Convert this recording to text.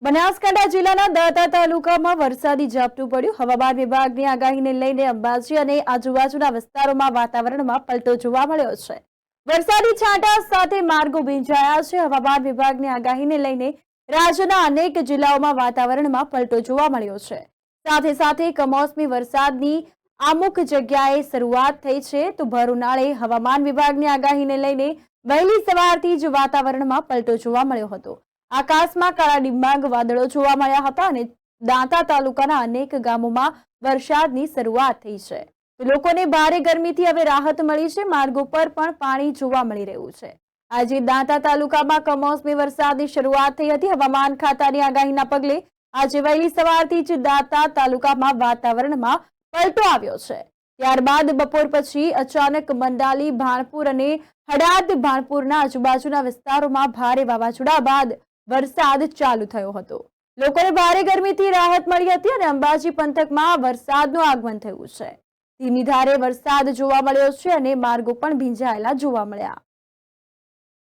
બનાસકાંઠા જિલ્લાના દાંતા તાલુકામાં વરસાદી ઝાપટું પડ્યું। હવામાન વિભાગની આગાહીને લઈને અંબાજી અને આજુબાજુના વિસ્તારોમાં વાતાવરણમાં પલટો જોવા મળ્યો છે। વરસાદી છાંટા સાથે માર્ગો ભીંજાયા છે। હવામાન વિભાગની આગાહીને લઈને રાજ્યના અનેક જિલ્લાઓમાં વાતાવરણમાં પલટો જોવા મળ્યો છે। સાથે સાથે કમોસમી વરસાદની અમુક જગ્યાએ શરૂઆત થઈ છે, તો ભર ઉનાળે હવામાન વિભાગની આગાહીને લઈને વહેલી સવારથી જ વાતાવરણમાં પલટો જોવા મળ્યો હતો। આકાશમાં કાળા ડિંબાંગ વાદળો જોવા મળ્યા હતા અને દાંતા તાલુકાના અનેક ગામોમાં વરસાદની શરૂઆત થઈ છે, તો લોકોને ભારે ગરમીથી હવે રાહત મળી છે। માર્ગો પર પણ પાણી જોવા મળી રહ્યું છે। આજે દાંતા તાલુકામાં કમોસમી વરસાદની શરૂઆત થઈ હતી। હવામાન ખાતાની આગાહીના પગલે આજે વહેલી સવારથી જ દાંતા તાલુકામાં વાતાવરણમાં પલટો આવ્યો છે। ત્યારબાદ બપોર પછી અચાનક મંડાલી, ભાણપુર અને હડાદ ભાણપુરના આજુબાજુના વિસ્તારોમાં ભારે વાવાઝોડા બાદ વરસાદ ચાલુ થયો હતો। લોકોને ભારે ગરમીથી રાહત મળી હતી અને અંબાજી પંથકમાં વરસાદનું આગમન થયું છે। ધીમી ધારે વરસાદ જોવા મળ્યો છે અને માર્ગો પણ ભીંજાયેલા જોવા મળ્યા।